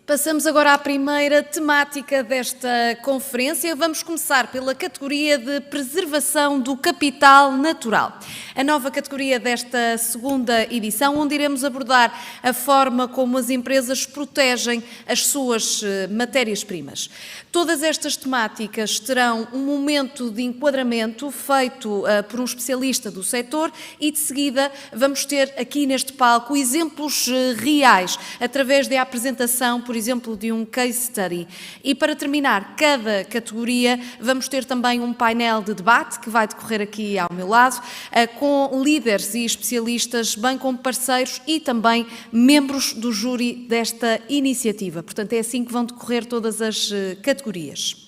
Passamos agora à primeira temática desta conferência. Vamos começar pela categoria de preservação do capital natural. A nova categoria desta segunda edição, onde iremos abordar a forma como as empresas protegem as suas matérias-primas. Todas estas temáticas terão um momento de enquadramento feito por um especialista do setor e, de seguida, vamos ter aqui neste palco exemplos reais, através da apresentação, por exemplo, de um case study. E para terminar cada categoria, vamos ter também um painel de debate, que vai decorrer aqui ao meu lado, com líderes e especialistas, bem como parceiros e também membros do júri desta iniciativa. Portanto, é assim que vão decorrer todas as categorias.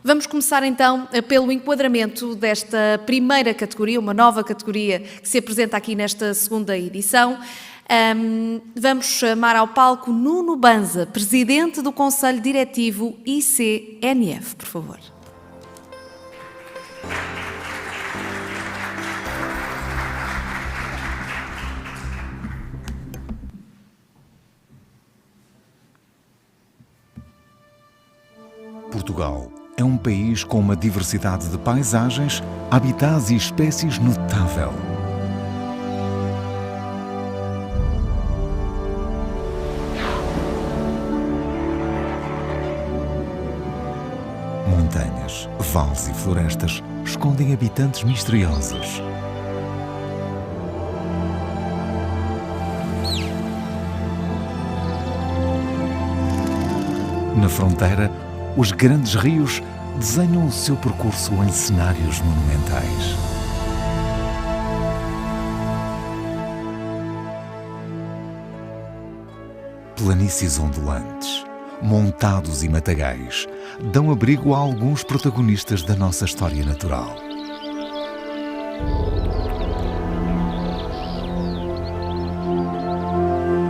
Vamos começar então pelo enquadramento desta primeira categoria, uma nova categoria que se apresenta aqui nesta segunda edição. Vamos chamar ao palco Nuno Banza, presidente do Conselho Diretivo ICNF, por favor. Portugal é um país com uma diversidade de paisagens, habitats e espécies notável. Montanhas, vales e florestas escondem habitantes misteriosos. Na fronteira, os grandes rios desenham o seu percurso em cenários monumentais. Planícies ondulantes, montados e matagais, dão abrigo a alguns protagonistas da nossa história natural.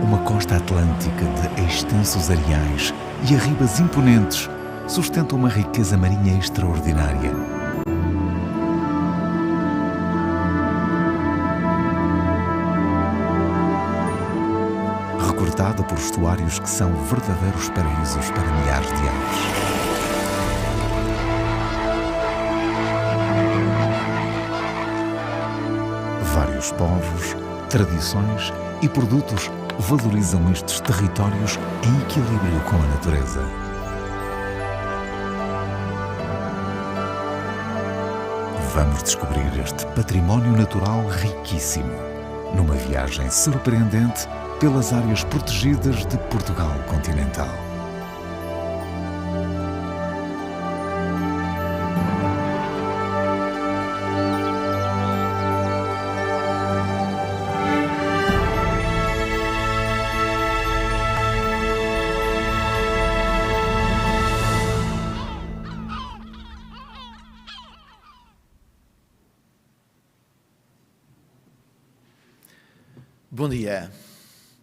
Uma costa atlântica de extensos areais e arribas imponentes sustenta uma riqueza marinha extraordinária. Recortada por estuários que são verdadeiros paraísos para milhares de aves. Vários povos, tradições e produtos valorizam estes territórios em equilíbrio com a natureza. Vamos descobrir este património natural riquíssimo, numa viagem surpreendente pelas áreas protegidas de Portugal continental. Bom dia,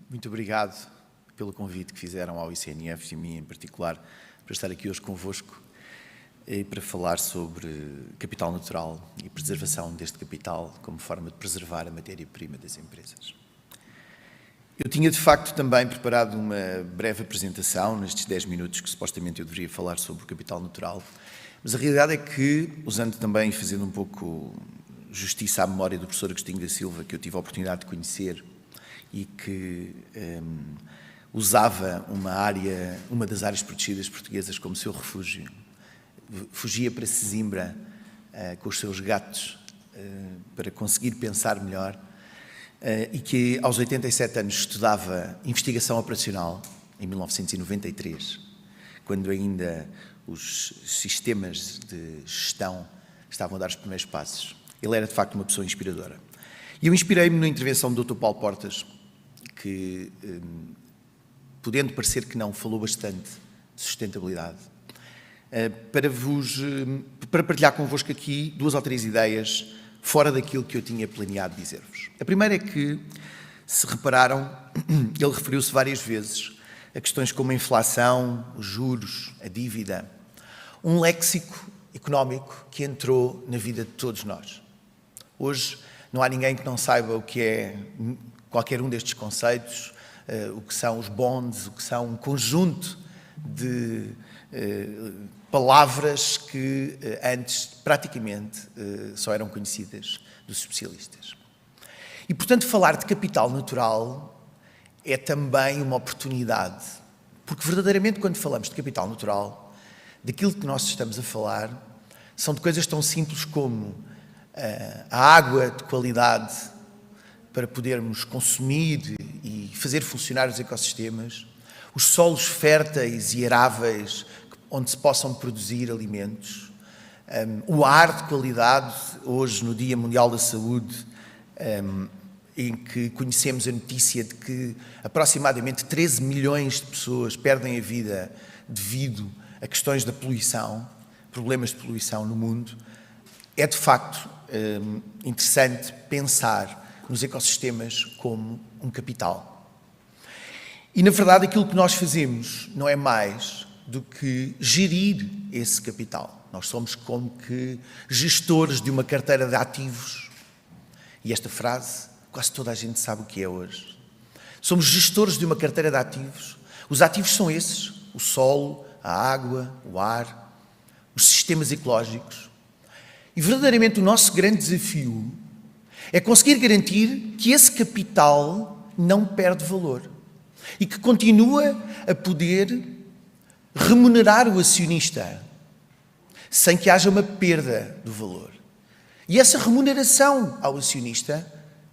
muito obrigado pelo convite que fizeram ao ICNF e a mim em particular para estar aqui hoje convosco e para falar sobre capital natural e preservação deste capital como forma de preservar a matéria-prima das empresas. Eu tinha de facto também preparado uma breve apresentação nestes 10 minutos que supostamente eu deveria falar sobre o capital natural, mas a realidade é que, usando também e fazendo um pouco justiça à memória do professor Agostinho da Silva, que eu tive a oportunidade de conhecer e que usava uma das áreas protegidas portuguesas como seu refúgio. Fugia para Sesimbra com os seus gatos para conseguir pensar melhor e que aos 87 anos estudava investigação operacional em 1993, quando ainda os sistemas de gestão estavam a dar os primeiros passos. Ele era de facto uma pessoa inspiradora. E eu inspirei-me na intervenção do Dr. Paulo Portas, que, podendo parecer que não, falou bastante de sustentabilidade, para partilhar convosco aqui 2 ou 3 ideias fora daquilo que eu tinha planeado dizer-vos. A primeira é que, se repararam, ele referiu-se várias vezes a questões como a inflação, os juros, a dívida, um léxico económico que entrou na vida de todos nós. Hoje não há ninguém que não saiba o que é qualquer um destes conceitos, o que são os bonds, o que são um conjunto de palavras que antes praticamente só eram conhecidas dos especialistas. E, portanto, falar de capital natural é também uma oportunidade, porque verdadeiramente quando falamos de capital natural, daquilo que nós estamos a falar são de coisas tão simples como a água de qualidade para podermos consumir e fazer funcionar os ecossistemas, os solos férteis e aráveis onde se possam produzir alimentos, o ar de qualidade, hoje no Dia Mundial da Saúde, em que conhecemos a notícia de que aproximadamente 13 milhões de pessoas perdem a vida devido a questões da poluição, problemas de poluição no mundo, é de facto interessante pensar nos ecossistemas como um capital. E, na verdade, aquilo que nós fazemos não é mais do que gerir esse capital. Nós somos como que gestores de uma carteira de ativos. E esta frase, quase toda a gente sabe o que é hoje. Somos gestores de uma carteira de ativos. Os ativos são esses: o solo, a água, o ar, os sistemas ecológicos. E, verdadeiramente, o nosso grande desafio é conseguir garantir que esse capital não perde valor e que continua a poder remunerar o acionista sem que haja uma perda do valor. E essa remuneração ao acionista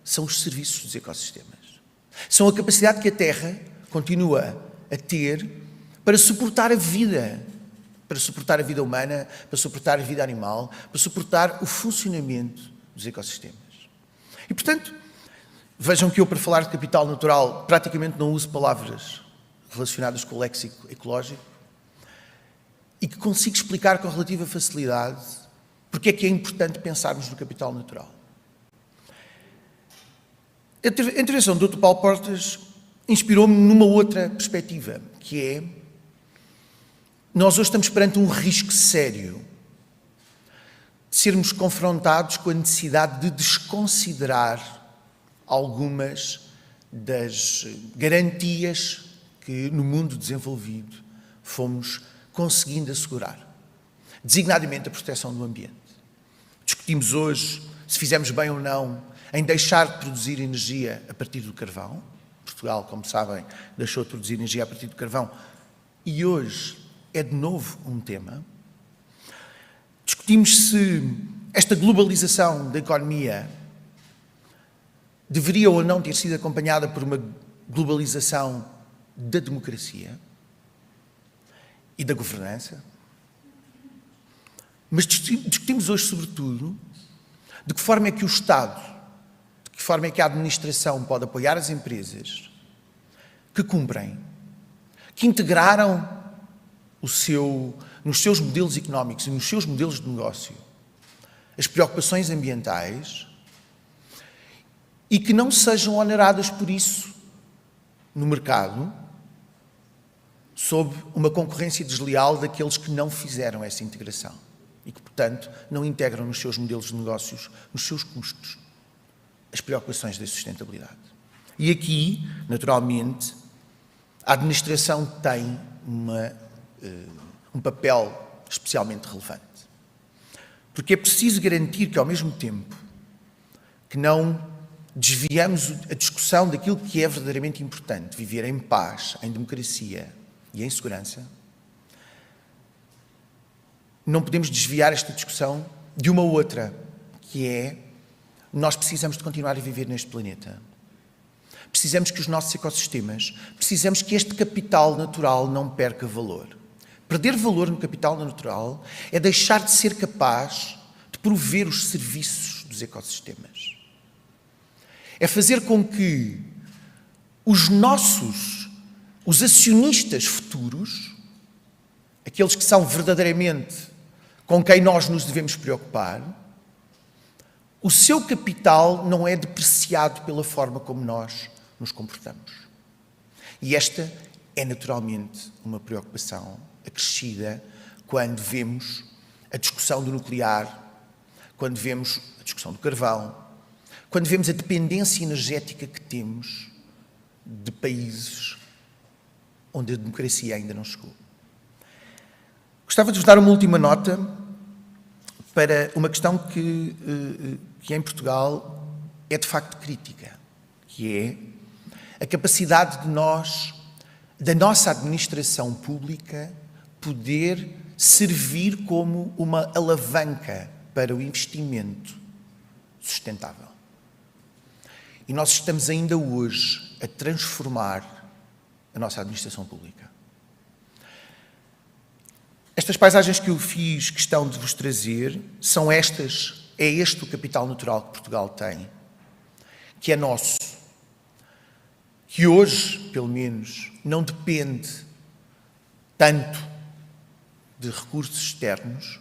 são os serviços dos ecossistemas. São a capacidade que a Terra continua a ter para suportar a vida humana, para suportar a vida animal, para suportar o funcionamento dos ecossistemas. E, portanto, vejam que eu, para falar de capital natural, praticamente não uso palavras relacionadas com o léxico ecológico e que consigo explicar com relativa facilidade porque é que é importante pensarmos no capital natural. A intervenção do Dr. Paulo Portas inspirou-me numa outra perspectiva, que é: nós hoje estamos perante um risco sério de sermos confrontados com a necessidade de desconsiderar algumas das garantias que no mundo desenvolvido fomos conseguindo assegurar, designadamente a proteção do ambiente. Discutimos hoje se fizemos bem ou não em deixar de produzir energia a partir do carvão. Portugal, como sabem, deixou de produzir energia a partir do carvão e hoje é de novo um tema. Discutimos se esta globalização da economia deveria ou não ter sido acompanhada por uma globalização da democracia e da governança. Mas discutimos hoje, sobretudo, de que forma é que o Estado, de que forma é que a administração pode apoiar as empresas que cumprem, que integraram nos seus modelos económicos e nos seus modelos de negócio as preocupações ambientais e que não sejam oneradas por isso no mercado sob uma concorrência desleal daqueles que não fizeram essa integração e que, portanto, não integram nos seus modelos de negócios, nos seus custos, as preocupações da sustentabilidade. E aqui, naturalmente, a administração tem um papel especialmente relevante. Porque é preciso garantir que, ao mesmo tempo, que não desviamos a discussão daquilo que é verdadeiramente importante, viver em paz, em democracia e em segurança, não podemos desviar esta discussão de uma outra, que é: nós precisamos de continuar a viver neste planeta. Precisamos que os nossos ecossistemas, precisamos que este capital natural não perca valor. Perder valor no capital natural é deixar de ser capaz de prover os serviços dos ecossistemas. É fazer com que os acionistas futuros, aqueles que são verdadeiramente com quem nós nos devemos preocupar, o seu capital não é depreciado pela forma como nós nos comportamos. E esta é naturalmente uma preocupação acrescida quando vemos a discussão do nuclear, quando vemos a discussão do carvão, quando vemos a dependência energética que temos de países onde a democracia ainda não chegou. Gostava de vos dar uma última nota para uma questão que em Portugal é de facto crítica, que é a capacidade da nossa administração pública, poder servir como uma alavanca para o investimento sustentável. E nós estamos ainda hoje a transformar a nossa administração pública. Estas paisagens que eu fiz questão de vos trazer são é este o capital natural que Portugal tem, que é nosso, que hoje, pelo menos, não depende tanto de recursos externos,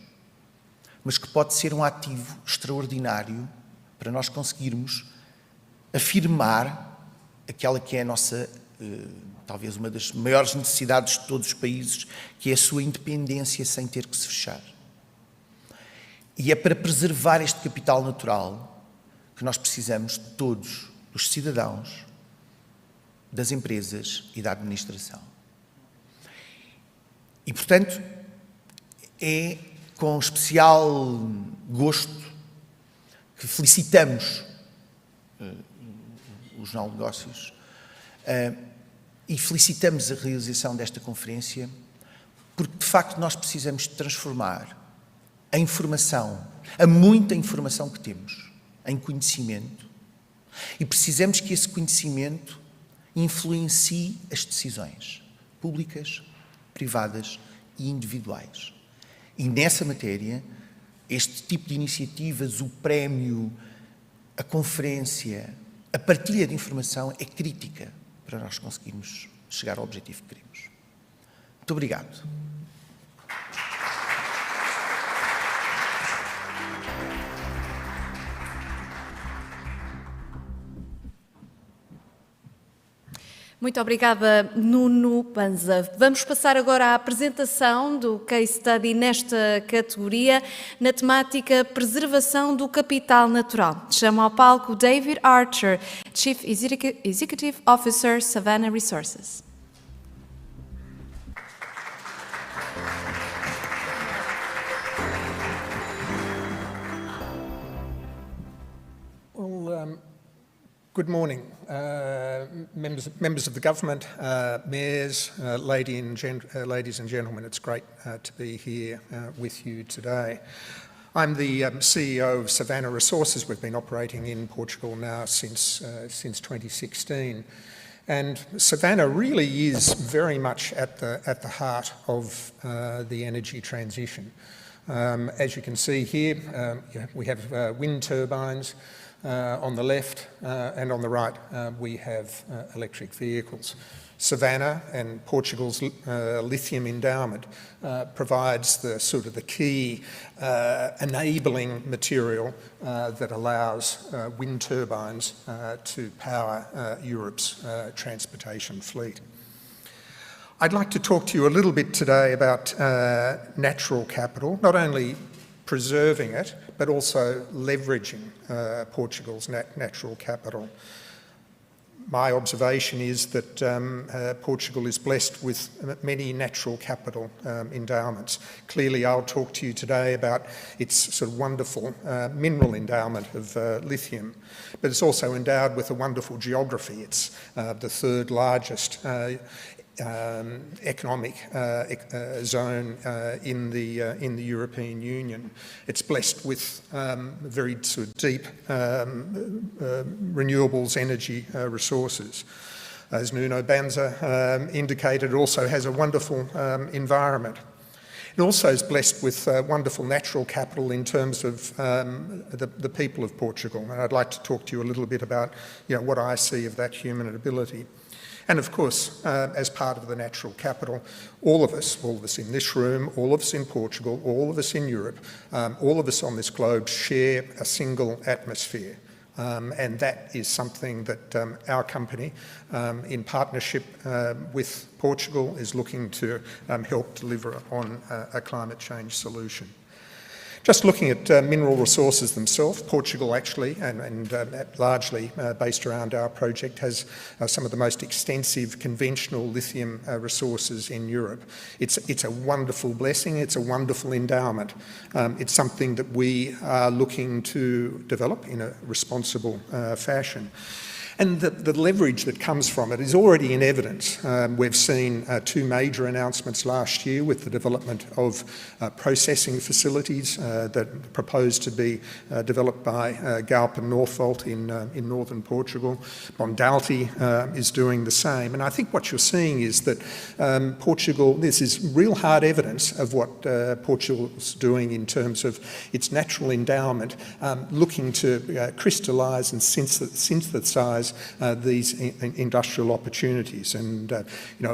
mas que pode ser um ativo extraordinário para nós conseguirmos afirmar aquela que é a nossa, talvez uma das maiores necessidades de todos os países, que é a sua independência sem ter que se fechar. E é para preservar este capital natural que nós precisamos de todos, dos cidadãos, das empresas e da administração. E, portanto, é com especial gosto que felicitamos os não-negócios e felicitamos a realização desta conferência, porque, de facto, nós precisamos de transformar a informação, a muita informação que temos, em conhecimento, e precisamos que esse conhecimento influencie as decisões públicas, privadas e individuais. E nessa matéria, este tipo de iniciativas, o prémio, a conferência, a partilha de informação é crítica para nós conseguirmos chegar ao objetivo que queremos. Muito obrigado. Muito obrigada, Nuno Panza. Vamos passar agora à apresentação do case study nesta categoria, na temática Preservação do Capital Natural. Chamo ao palco David Archer, Chief Executive Officer, Savannah Resources. Good morning, members of the government, mayors, ladies and gentlemen. It's great to be here with you today. I'm the CEO of Savannah Resources. We've been operating in Portugal now since 2016, and Savannah really is very much at the heart of the energy transition. As you can see here, we have wind turbines. On the left and on the right, we have electric vehicles. Savannah and Portugal's lithium endowment provides the key enabling material that allows wind turbines to power Europe's transportation fleet. I'd like to talk to you a little bit today about natural capital, not only preserving it, but also leveraging Portugal's natural capital. My observation is that Portugal is blessed with many natural capital endowments. Clearly, I'll talk to you today about its sort of wonderful mineral endowment of lithium, but it's also endowed with a wonderful geography. It's the third largest economic zone in the European Union. It's blessed with very sort of deep renewables energy resources. As Nuno Panza indicated, it also has a wonderful environment. It also is blessed with wonderful natural capital in terms of the people of Portugal, and I'd like to talk to you a little bit about what I see of that human ability. And of course, as part of the natural capital, all of us in this room, all of us in Portugal, all of us in Europe, all of us on this globe share a single atmosphere. And that is something that our company, in partnership with Portugal, is looking to help deliver on a climate change solution. Just looking at mineral resources themselves, Portugal actually, and largely based around our project, has some of the most extensive conventional lithium resources in Europe. It's a wonderful blessing, it's a wonderful endowment. It's something that we are looking to develop in a responsible fashion. And the leverage that comes from it is already in evidence. We've seen two major announcements last year with the development of processing facilities that are proposed to be developed by Galp and Northvolt in northern Portugal. Bondalti is doing the same. And I think what you're seeing is that Portugal, this is real hard evidence of what Portugal's doing in terms of its natural endowment, looking to crystallise and synthesise these industrial opportunities. And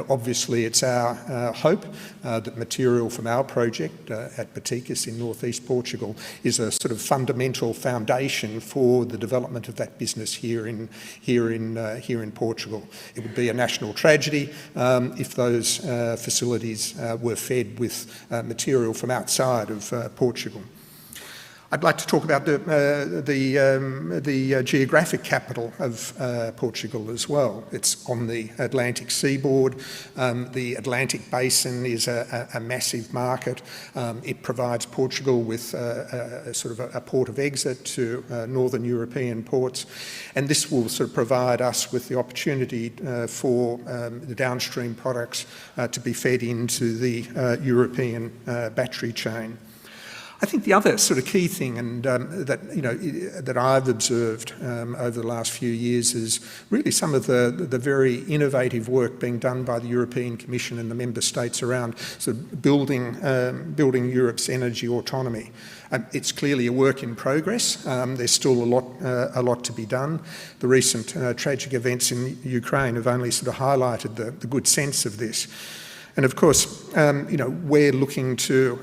obviously it's our hope that material from our project at Boticas in northeast Portugal is a sort of fundamental foundation for the development of that business here in Portugal. It would be a national tragedy if those facilities were fed with material from outside of Portugal. I'd like to talk about the geographic capital of Portugal as well. It's on the Atlantic seaboard. The Atlantic basin is a massive market. It provides Portugal with a port of exit to northern European ports, and this will sort of provide us with the opportunity for the downstream products to be fed into the European battery chain. I think the other sort of key thing, and that I've observed over the last few years, is really some of the very innovative work being done by the European Commission and the member states around sort of building Europe's energy autonomy. It's clearly a work in progress. There's still a lot to be done. The recent tragic events in Ukraine have only sort of highlighted the good sense of this. And of course, we're looking to,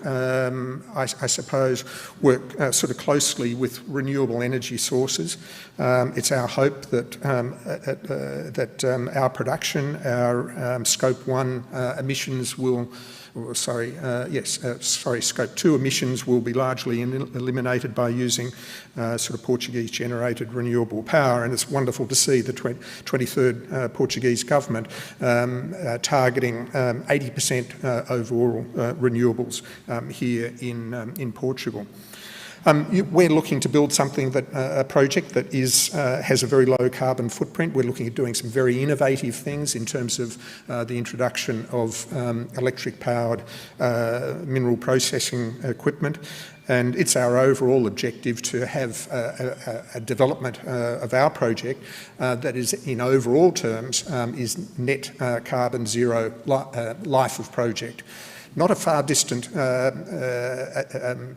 I suppose, work sort of closely with renewable energy sources. It's our hope that our production, our Scope 1 emissions will, Scope 2 emissions will be largely eliminated by using sort of Portuguese-generated renewable power. And it's wonderful to see the 23rd Portuguese government targeting 80% overall renewables here in Portugal. We're looking to build something a project that has a very low carbon footprint. We're looking at doing some very innovative things in terms of the introduction of electric-powered mineral processing equipment. And it's our overall objective to have a development of our project that is, in overall terms, is net carbon zero life of project. Not a far distant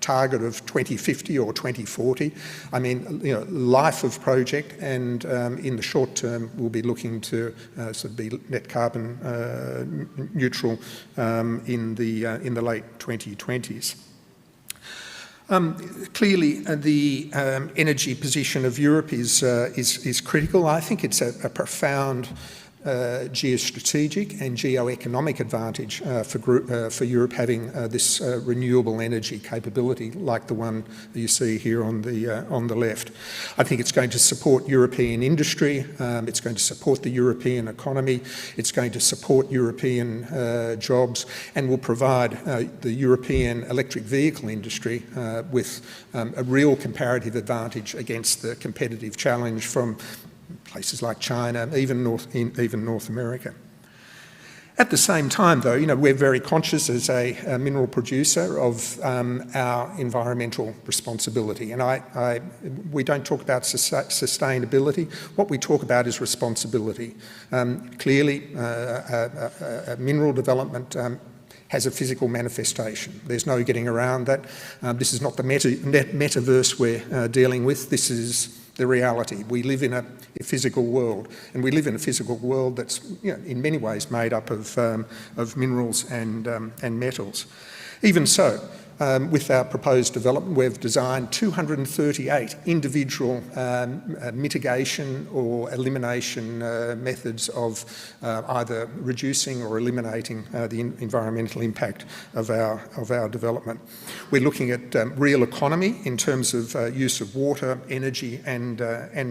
target of 2050 or 2040. I mean, life of project, and in the short term, we'll be looking to sort of be net carbon neutral in the late 2020s. Clearly, the energy position of Europe is critical. I think it's a profound geostrategic and geoeconomic advantage for Europe having this renewable energy capability like the one that you see here on the left. I think it's going to support European industry, it's going to support the European economy, it's going to support European jobs, and will provide the European electric vehicle industry with a real comparative advantage against the competitive challenge from places like China, even North America. At the same time, though, we're very conscious as a mineral producer of our environmental responsibility. And we don't talk about sustainability. What we talk about is responsibility. Clearly, a mineral development has a physical manifestation. There's no getting around that. This is not the metaverse we're dealing with. This is the reality. We live in a physical world, and we live in a physical world that's, in many ways made up of minerals and metals. Even so, with our proposed development, we've designed 238 individual mitigation or elimination methods of either reducing or eliminating the environmental impact of our development. We're looking at real economy in terms of use of water, energy and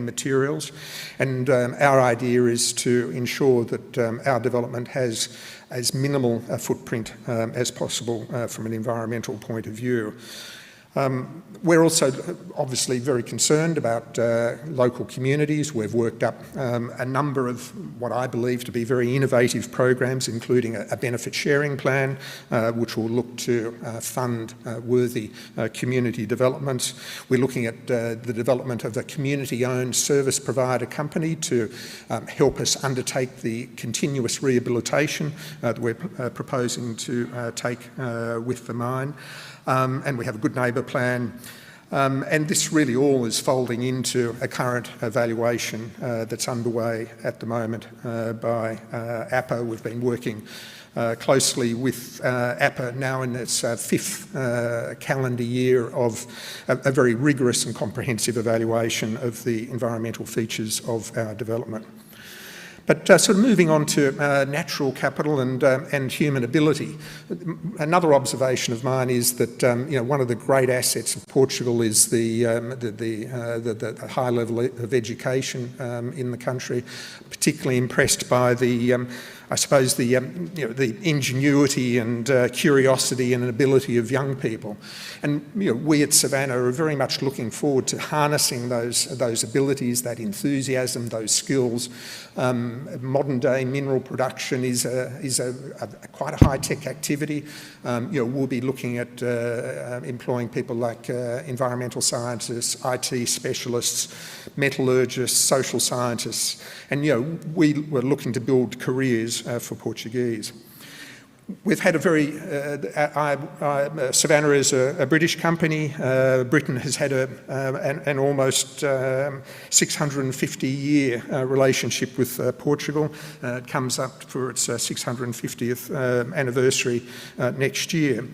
materials, and our idea is to ensure that our development has as minimal a footprint as possible from an environmental point of view. We're also obviously very concerned about local communities. We've worked up a number of what I believe to be very innovative programs, including a benefit sharing plan, which will look to fund worthy community developments. We're looking at the development of a community-owned service provider company to help us undertake the continuous rehabilitation that we're proposing to take with the mine. And we have a good neighbour plan. And this really all is folding into a current evaluation that's underway at the moment by APA. We've been working closely with APA now in its fifth calendar year of a very rigorous and comprehensive evaluation of the environmental features of our development. But sort of moving on to natural capital and human ability, another observation of mine is that one of the great assets of Portugal is the high level of education in the country. Particularly impressed by the ingenuity and curiosity and ability of young people. And we at Savannah are very much looking forward to harnessing those abilities, that enthusiasm, those skills. Modern day mineral production is quite a high-tech activity. We'll be looking at employing people like environmental scientists, IT specialists, metallurgists, social scientists, and we were looking to build careers for Portuguese. We've had a very, Savannah is a British company. Britain has had an almost 650-year relationship with Portugal. It comes up for its 650th anniversary next year.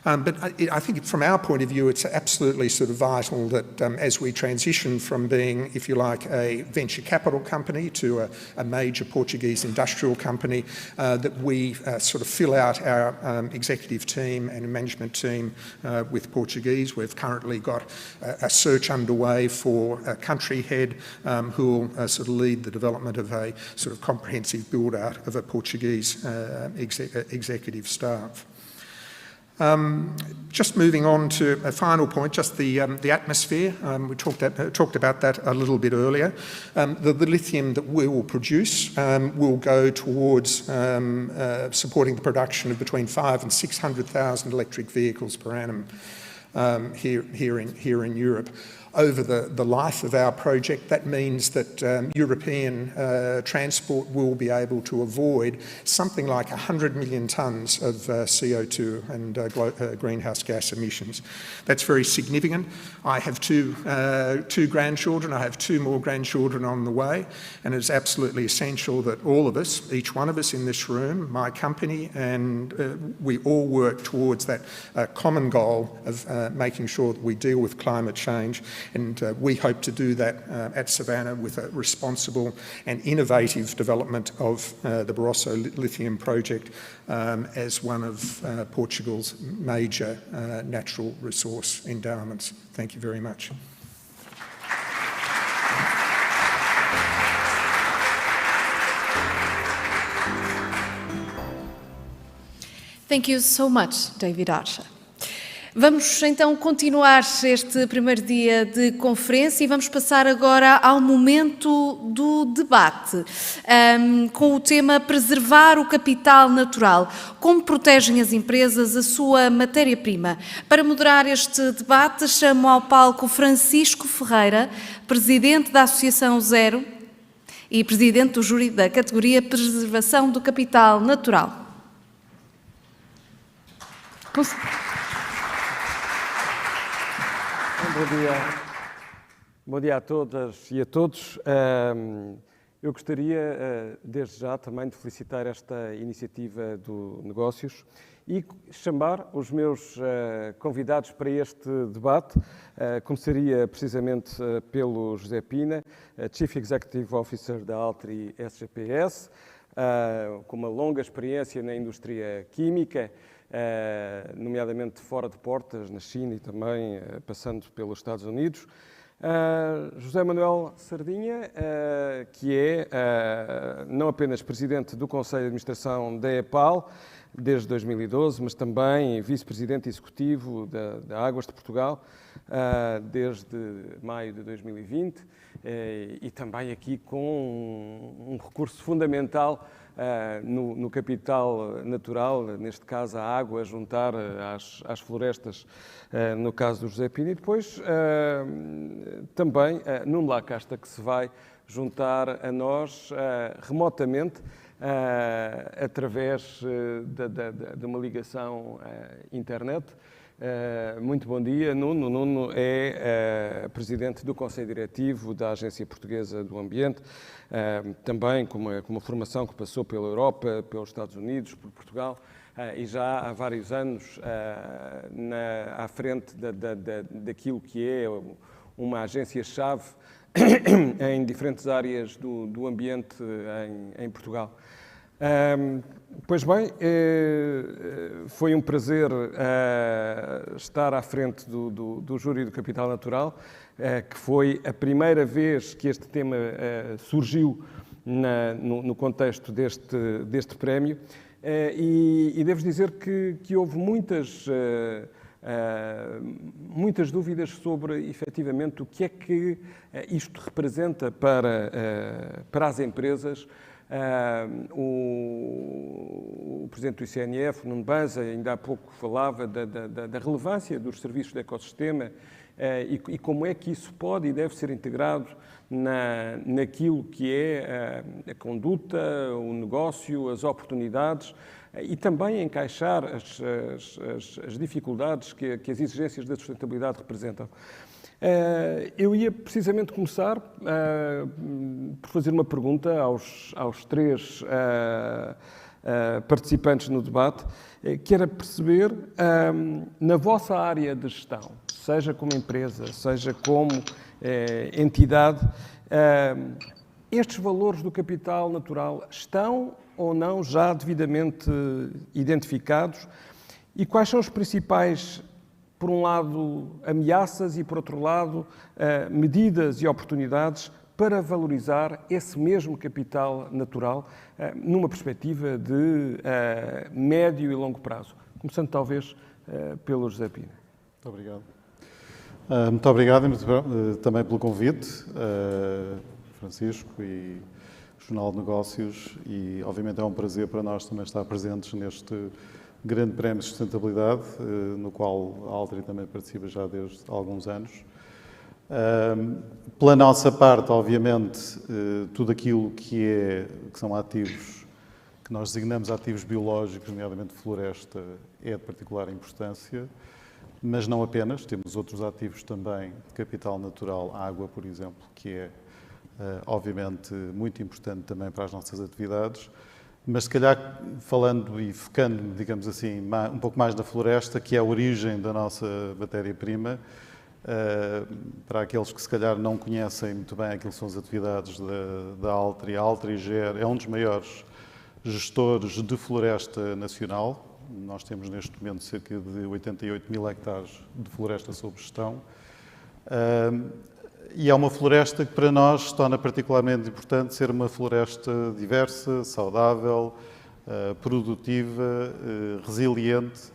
But I think from our point of view, it's absolutely sort of vital that as we transition from being, if you like, a venture capital company to a major Portuguese industrial company, that we sort of fill out our executive team and management team with Portuguese. We've currently got a search underway for a country head who will sort of lead the development of a sort of comprehensive build-out of a Portuguese executive staff. Just moving on to a final point, just the atmosphere. We talked about that a little bit earlier. The lithium that we will produce will go towards supporting the production of between 500,000 and 600,000 electric vehicles per annum here in Europe. Over the life of our project, that means that European transport will be able to avoid something like 100 million tonnes of CO2 and greenhouse gas emissions. That's very significant. I have two grandchildren. I have two more grandchildren on the way, and it's absolutely essential that all of us, each one of us in this room, my company, and we all work towards that common goal of making sure that we deal with climate change. And we hope to do that at Savannah with a responsible and innovative development of the Barossa Lithium Project as one of Portugal's major natural resource endowments. Thank you very much. Thank you so much, David Archer. Vamos então continuar este primeiro dia de conferência e vamos passar agora ao momento do debate, com o tema Preservar o Capital Natural. Como protegem as empresas a sua matéria-prima? Para moderar este debate, chamo ao palco Francisco Ferreira, presidente da Associação Zero e presidente do júri da categoria Preservação do Capital Natural. Bom dia a todas e a todos. Eu gostaria, desde já, também de felicitar esta iniciativa do Negócios e chamar os meus convidados para este debate. Começaria precisamente pelo José Pina, Chief Executive Officer da Altri SGPS, com uma longa experiência na indústria química, nomeadamente fora de portas, na China e também passando pelos Estados Unidos. José Manuel Sardinha, que é não apenas presidente do Conselho de Administração da EPAL desde 2012, mas também vice-presidente executivo da Águas de Portugal desde maio de 2020 e também aqui com um recurso fundamental no capital natural, neste caso a água, a juntar às florestas, no caso do José Pina, e depois também Nuno Lacasta, que se vai juntar a nós remotamente através de uma ligação internet. Muito bom dia, Nuno. Nuno é presidente do Conselho Diretivo da Agência Portuguesa do Ambiente, também com uma formação que passou pela Europa, pelos Estados Unidos, por Portugal, e já há vários anos à frente daquilo que é uma agência-chave em diferentes áreas do ambiente em Portugal. Pois bem, foi um prazer estar à frente do Júri do Capital Natural, que foi a primeira vez que este tema surgiu no contexto deste prémio, e devo dizer que houve muitas dúvidas sobre, efetivamente, o que é que isto representa para as empresas. O presidente do ICNF, Nuno Banza, ainda há pouco falava da relevância dos serviços de ecossistema e como é que isso pode e deve ser integrado naquilo que é a conduta, o negócio, as oportunidades e também encaixar as dificuldades que as exigências da sustentabilidade representam. Eu ia precisamente começar por fazer uma pergunta aos três participantes no debate, que era perceber, na vossa área de gestão, seja como empresa, seja como entidade, estes valores do capital natural estão ou não já devidamente identificados e quais são os principais, por um lado, ameaças e, por outro lado, medidas e oportunidades para valorizar esse mesmo capital natural numa perspectiva de médio e longo prazo? Começando, talvez, pelo José Pina. Muito obrigado. Muito obrigado também pelo convite, Francisco e o Jornal de Negócios, e, obviamente, é um prazer para nós também estar presentes neste Grande Prémio de Sustentabilidade, no qual a Altri também participa já desde alguns anos. Pela nossa parte, obviamente, tudo aquilo que são ativos, que nós designamos ativos biológicos, nomeadamente floresta, é de particular importância, mas não apenas. Temos outros ativos também de capital natural, água, por exemplo, que é, obviamente, muito importante também para as nossas atividades. Mas, se calhar, falando e focando, digamos assim, um pouco mais da floresta, que é a origem da nossa matéria-prima, para aqueles que, se calhar, não conhecem muito bem aquilo que são as atividades da Altri, a Altri é um dos maiores gestores de floresta nacional. Nós temos, neste momento, cerca de 88 mil hectares de floresta sob gestão. E é uma floresta que para nós se torna particularmente importante ser uma floresta diversa, saudável, produtiva, resiliente.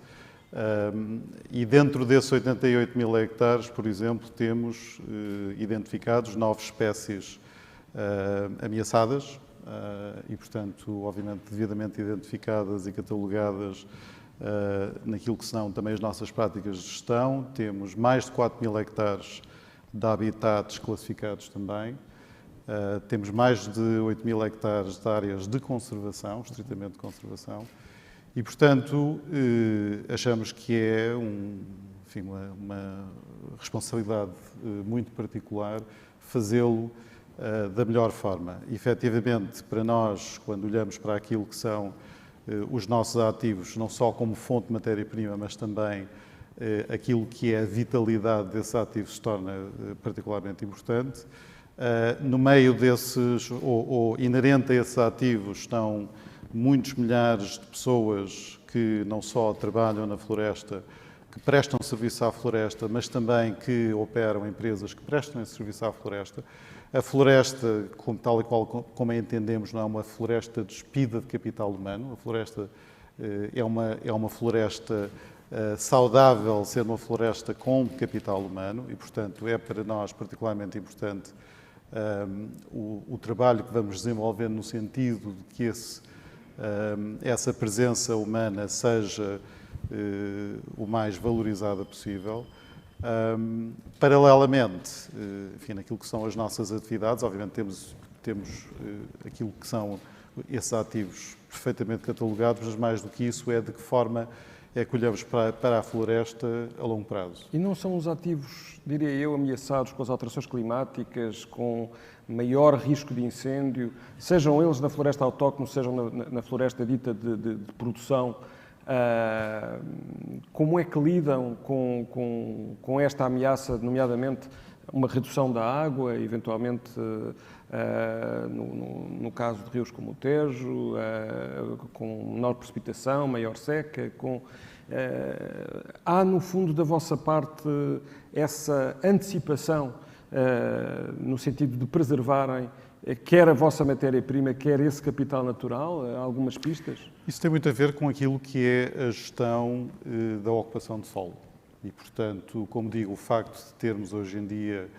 E dentro desses 88 mil hectares, por exemplo, temos identificados 9 espécies ameaçadas e, portanto, obviamente devidamente identificadas e catalogadas naquilo que são também as nossas práticas de gestão. Temos mais de 4 mil hectares de habitats classificados também. Temos mais de 8 mil hectares de áreas de conservação, estritamente de conservação, e, portanto, achamos que é uma responsabilidade muito particular fazê-lo da melhor forma. Efetivamente, para nós, quando olhamos para aquilo que são os nossos ativos, não só como fonte de matéria-prima, mas também aquilo que é a vitalidade desses ativos se torna particularmente importante. No meio desses, ou inerente a esses ativos, estão muitos milhares de pessoas que não só trabalham na floresta, que prestam serviço à floresta, mas também que operam empresas que prestam esse serviço à floresta. A floresta, tal e qual como a entendemos, não é uma floresta despida de capital humano. A floresta é uma floresta saudável, ser uma floresta com capital humano e, portanto, é para nós particularmente importante o trabalho que vamos desenvolver no sentido de que essa presença humana seja o mais valorizada possível. Paralelamente, enfim, naquilo que são as nossas atividades, obviamente temos aquilo que são esses ativos perfeitamente catalogados, mas mais do que isso é de que forma é que olhamos para a floresta a longo prazo. E não são os ativos, diria eu, ameaçados com as alterações climáticas, com maior risco de incêndio, sejam eles na floresta autóctone, sejam na floresta dita de produção, como é que lidam com esta ameaça, nomeadamente uma redução da água, eventualmente no caso de rios como o Tejo, com menor precipitação, maior seca, há no fundo da vossa parte essa antecipação no sentido de preservarem quer a vossa matéria-prima, quer esse capital natural? Algumas pistas? Isso tem muito a ver com aquilo que é a gestão da ocupação de solo. E, portanto, como digo, o facto de termos hoje em dia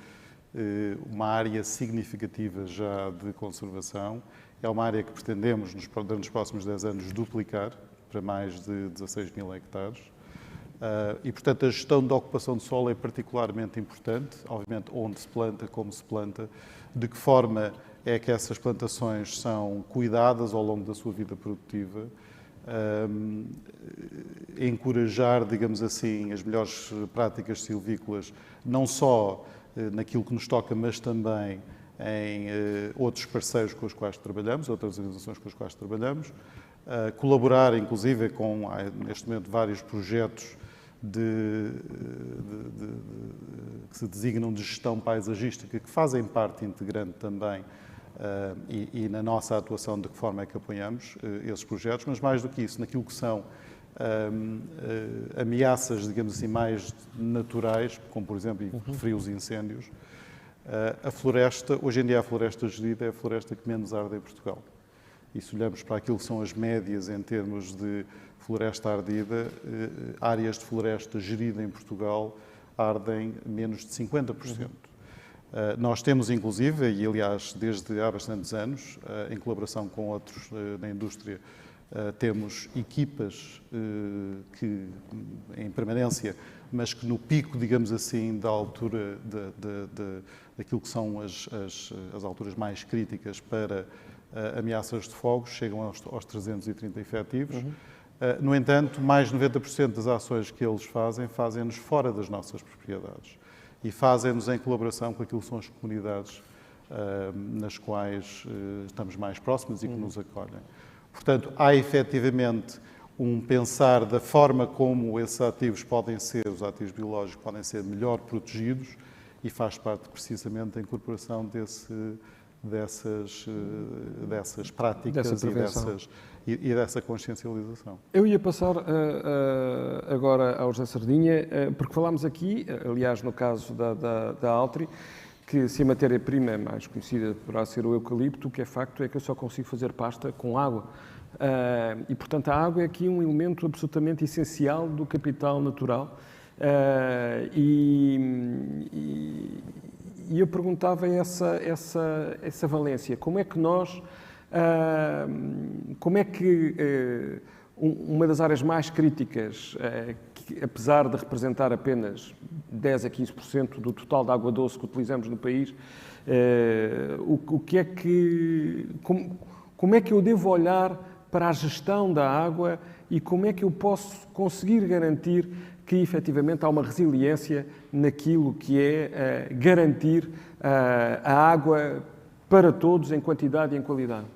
uma área significativa já de conservação é uma área que pretendemos, durante os próximos 10 anos, duplicar para mais de 16 mil hectares. E, portanto, a gestão da ocupação de solo é particularmente importante, obviamente, onde se planta, como se planta, de que forma é que essas plantações são cuidadas ao longo da sua vida produtiva, encorajar, digamos assim, as melhores práticas silvícolas, não só naquilo que nos toca, mas também em outros parceiros com os quais trabalhamos, outras organizações com as quais trabalhamos, colaborar, inclusive, com, neste momento, vários projetos que se designam de gestão paisagística, que fazem parte integrante também e na nossa atuação de que forma é que apoiamos esses projetos, mas mais do que isso, naquilo que são ameaças, digamos assim, mais naturais, como por exemplo, e referi os incêndios, a floresta, hoje em dia a floresta gerida é a floresta que menos arde em Portugal. E se olhamos para aquilo que são as médias em termos de floresta ardida, áreas de floresta gerida em Portugal ardem menos de 50%. Nós temos, inclusive, e aliás, desde há bastantes anos, em colaboração com outros na indústria, temos equipas que, em permanência, mas que no pico, digamos assim, da altura daquilo que são as alturas mais críticas para ameaças de fogo, chegam aos 330 efetivos. No entanto, mais de 90% das ações que eles fazem-nos fora das nossas propriedades e fazem-nos em colaboração com aquilo que são as comunidades nas quais estamos mais próximos e que nos acolhem. Portanto, há efetivamente um pensar da forma como esses ativos podem ser, os ativos biológicos podem ser melhor protegidos e faz parte precisamente da incorporação dessas práticas e dessa consciencialização. Eu ia passar agora ao José Sardinha, porque falámos aqui, aliás, no caso da Altri, que se a matéria-prima mais conhecida poderá ser o eucalipto, o que é facto é que eu só consigo fazer pasta com água. E, portanto, a água é aqui um elemento absolutamente essencial do capital natural. E eu perguntava essa valência. Como é que nós... como é que uma das áreas mais críticas, que, apesar de representar apenas 10 a 15% do total de água doce que utilizamos no país, como é que eu devo olhar para a gestão da água e como é que eu posso conseguir garantir que efetivamente há uma resiliência naquilo que é garantir a água para todos, em quantidade e em qualidade?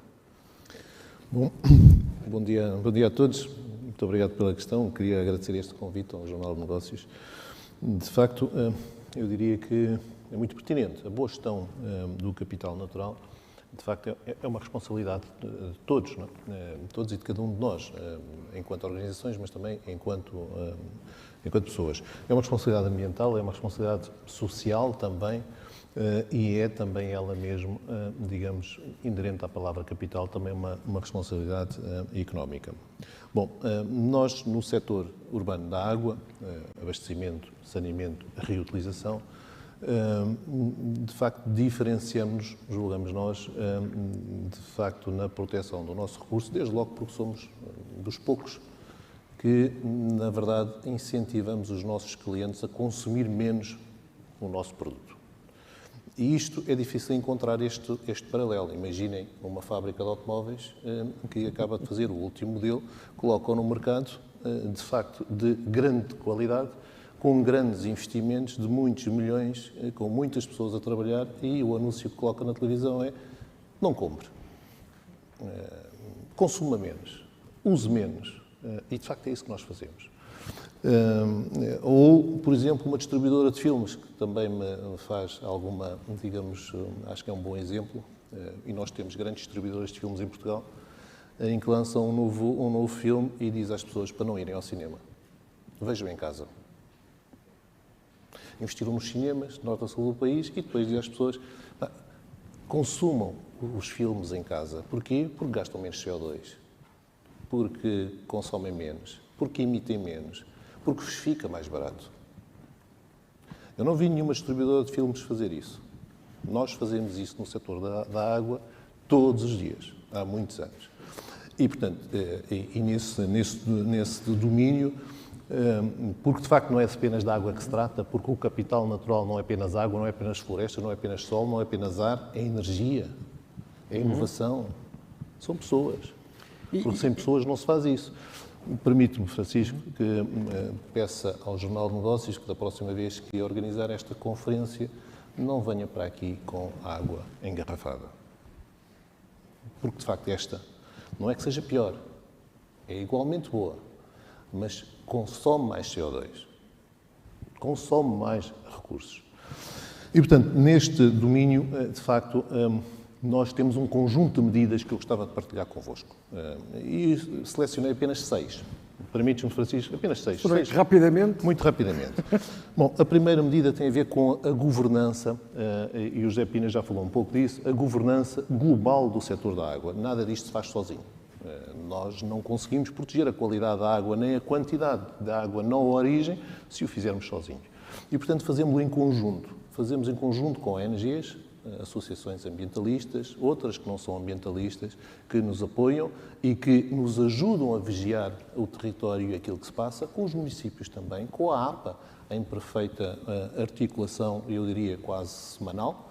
Bom dia a todos. Muito obrigado pela questão. Queria agradecer este convite ao Jornal de Negócios. De facto, eu diria que é muito pertinente. A boa gestão do capital natural, de facto, é uma responsabilidade de todos, não é? Todos e de cada um de nós, enquanto organizações, mas também enquanto pessoas. É uma responsabilidade ambiental, é uma responsabilidade social também, e é também ela mesmo, digamos, inerente à palavra capital, também uma responsabilidade económica. Bom, nós no setor urbano da água, abastecimento, saneamento, reutilização, de facto diferenciamos-nos, julgamos nós, de facto na proteção do nosso recurso, desde logo porque somos dos poucos que, na verdade, incentivamos os nossos clientes a consumir menos o nosso produto. E isto é difícil encontrar este paralelo. Imaginem uma fábrica de automóveis que acaba de fazer o último modelo, coloca-o no mercado, de facto, de grande qualidade, com grandes investimentos de muitos milhões, com muitas pessoas a trabalhar, e o anúncio que coloca na televisão é: não compre, consuma menos, use menos. E, de facto, é isso que nós fazemos. Ou, por exemplo, uma distribuidora de filmes, que também me faz alguma, digamos, acho que é um bom exemplo, e nós temos grandes distribuidoras de filmes em Portugal, em que lançam um novo filme e diz às pessoas para não irem ao cinema. Vejam em casa. Investiram nos cinemas, norte a sul do país, e depois diz às pessoas: consumam os filmes em casa. Porquê? Porque gastam menos CO2. Porque consomem menos. Porque emitem menos. Porque vos fica mais barato. Eu não vi nenhuma distribuidora de filmes fazer isso. Nós fazemos isso no setor da água todos os dias, há muitos anos. E, portanto, nesse domínio, porque de facto não é apenas da água que se trata, porque o capital natural não é apenas água, não é apenas florestas, não é apenas sol, não é apenas ar, é energia, é inovação, são pessoas. Porque sem pessoas não se faz isso. Permite-me, Francisco, que peça ao Jornal de Negócios que da próxima vez que organizar esta conferência não venha para aqui com água engarrafada. Porque, de facto, esta não é que seja pior, é igualmente boa, mas consome mais CO2, consome mais recursos. E, portanto, neste domínio, de facto, nós temos um conjunto de medidas que eu gostava de partilhar convosco. E selecionei apenas 6. Permites-me, Francisco? Apenas 6. Rapidamente? Muito rapidamente. Bom, a primeira medida tem a ver com a governança, e o José Pina já falou um pouco disso, a governança global do setor da água. Nada disto se faz sozinho. Nós não conseguimos proteger a qualidade da água nem a quantidade da água na origem se o fizermos sozinhos. E, portanto, fazemos-lo em conjunto. Fazemos em conjunto com ONGs, associações ambientalistas, outras que não são ambientalistas, que nos apoiam e que nos ajudam a vigiar o território e aquilo que se passa, com os municípios também, com a APA, em perfeita articulação, eu diria quase semanal,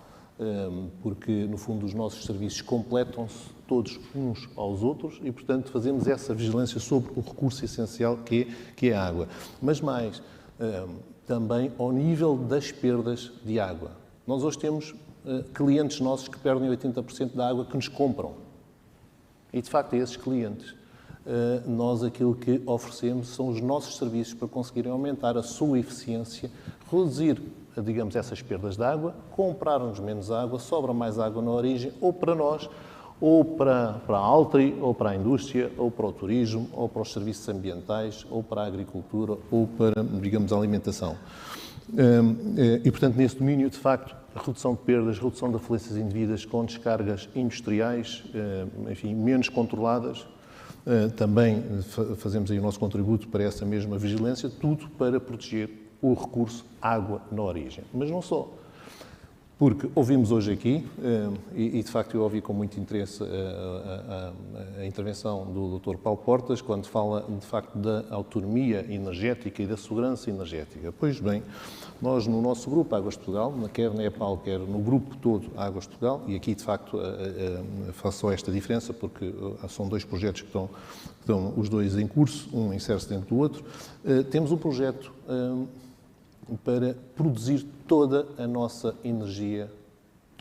porque, no fundo, os nossos serviços completam-se todos uns aos outros e, portanto, fazemos essa vigilância sobre o recurso essencial que é a água. Mas mais, também ao nível das perdas de água. Nós hoje temos clientes nossos que perdem 80% da água que nos compram. E, de facto, a esses clientes, nós aquilo que oferecemos são os nossos serviços para conseguirem aumentar a sua eficiência, reduzir, digamos, essas perdas de água, comprar-nos menos água, sobra mais água na origem, ou para nós, ou para a Altri, ou para a indústria, ou para o turismo, ou para os serviços ambientais, ou para a agricultura, ou para, digamos, a alimentação. E, portanto, nesse domínio, de facto, a redução de perdas, a redução de falências indevidas com descargas industriais, enfim, menos controladas, também fazemos aí o nosso contributo para essa mesma vigilância, tudo para proteger o recurso água na origem. Mas não só. Porque ouvimos hoje aqui, e de facto eu ouvi com muito interesse a intervenção do Dr. Paulo Portas, quando fala de facto da autonomia energética e da segurança energética. Pois bem, nós no nosso grupo Águas de Portugal, quer na EPAL, quer no grupo todo Águas de Portugal, e aqui de facto faço só esta diferença porque são dois projetos que estão os dois em curso, um insere-se dentro do outro, temos um projeto para produzir toda a nossa energia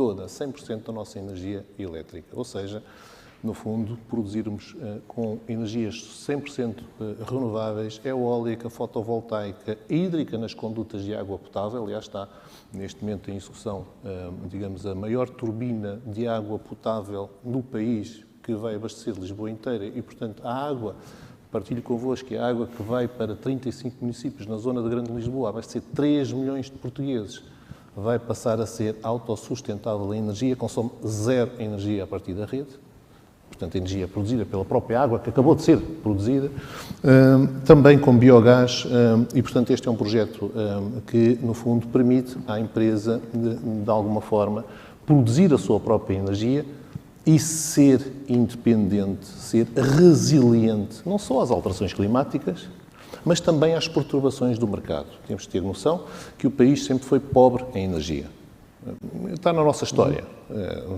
toda, 100% da nossa energia elétrica. Ou seja, no fundo, produzirmos com energias 100% renováveis, eólica, fotovoltaica, hídrica nas condutas de água potável. Aliás, está neste momento em execução, digamos, a maior turbina de água potável no país, que vai abastecer Lisboa inteira e, portanto, a água, partilho convosco, que a água que vai para 35 municípios na zona da Grande Lisboa, abastecer 3 milhões de portugueses, vai passar a ser autossustentável em energia, consome zero energia a partir da rede. Portanto, energia produzida pela própria água, que acabou de ser produzida, também com biogás, e, portanto, este é um projeto que, no fundo, permite à empresa, de alguma forma, produzir a sua própria energia e ser independente, ser resiliente, não só às alterações climáticas, mas também às perturbações do mercado. Temos de ter noção que o país sempre foi pobre em energia. Está na nossa história.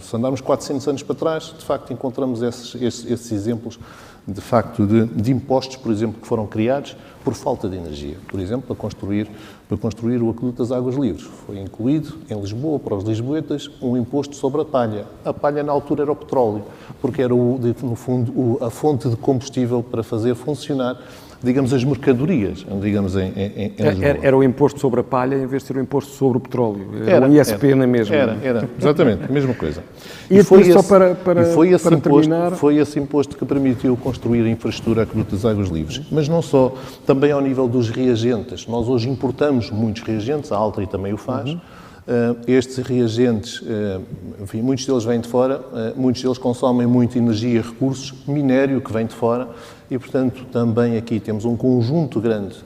Se andarmos 400 anos para trás, de facto, encontramos esses exemplos, de facto, de impostos, por exemplo, que foram criados por falta de energia. Por exemplo, para construir o Aqueduto das Águas Livres. Foi incluído em Lisboa, para os lisboetas, um imposto sobre a palha. A palha, na altura, era o petróleo, porque era, no fundo, a fonte de combustível para fazer funcionar, digamos, as mercadorias, digamos, em Lisboa. Era o imposto sobre a palha em vez de ser o imposto sobre o petróleo. Era um ISP na mesma. Era, exatamente, a mesma coisa. E foi terminar... Foi esse imposto que permitiu construir a infraestrutura Aqueduto das Águas Livres. Mas não só, também ao nível dos reagentes. Nós hoje importamos muitos reagentes, a Altri também o faz. Estes reagentes, enfim, muitos deles vêm de fora, muitos deles consomem muita energia e recursos, minério que vem de fora, e, portanto, também aqui temos um conjunto grande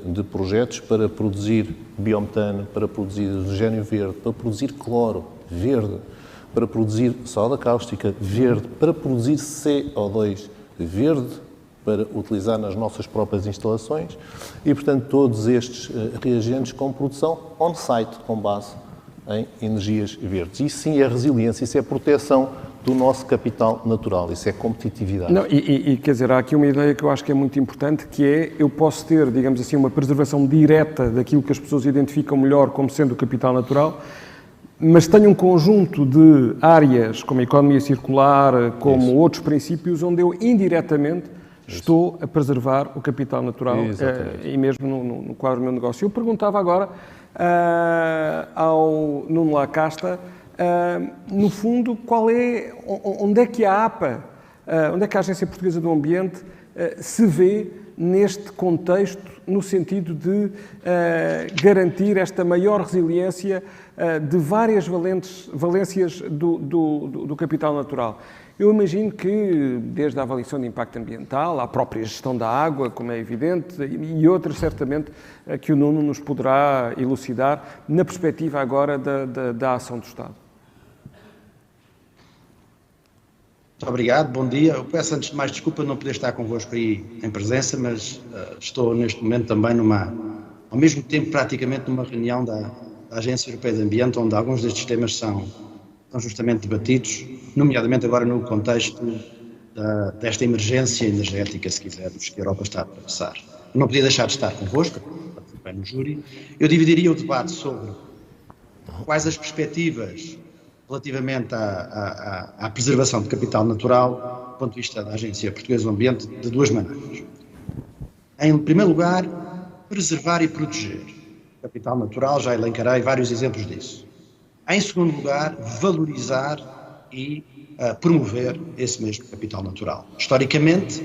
de projetos para produzir biometano, para produzir hidrogênio verde, para produzir cloro verde, para produzir soda cáustica verde, para produzir CO2 verde, para utilizar nas nossas próprias instalações e, portanto, todos estes reagentes com produção on-site, com base em energias verdes. Isso sim é resiliência, isso é proteção do nosso capital natural, isso é competitividade. Não, quer dizer, há aqui uma ideia que eu acho que é muito importante, que é, eu posso ter, digamos assim, uma preservação direta daquilo que as pessoas identificam melhor como sendo o capital natural, mas tenho um conjunto de áreas, como a economia circular, como outros princípios, onde eu indiretamente estou a preservar o capital natural e mesmo no quadro do meu negócio. Eu perguntava agora ao Nuno Lacasta, no fundo, onde é que a APA, onde é que a Agência Portuguesa do Ambiente se vê neste contexto, no sentido de garantir esta maior resiliência de várias valências do capital natural. Eu imagino que, desde a avaliação de impacto ambiental, à própria gestão da água, como é evidente, e outras, certamente, que o Nuno nos poderá elucidar, na perspectiva agora da ação do Estado. Muito obrigado, bom dia. Eu peço, antes de mais, desculpa não poder estar convosco aí em presença, mas estou neste momento também ao mesmo tempo, praticamente, numa reunião da Agência Europeia de Ambiente, onde alguns destes temas são justamente debatidos, nomeadamente agora no contexto desta emergência energética, se quisermos, que a Europa está a atravessar. Não podia deixar de estar convosco, participei no júri. Eu dividiria o debate sobre quais as perspectivas relativamente à preservação de capital natural, do ponto de vista da Agência Portuguesa do Ambiente, de duas maneiras. Em primeiro lugar, preservar e proteger o capital natural, já elencarei vários exemplos disso. Em segundo lugar, valorizar e promover esse mesmo capital natural. Historicamente,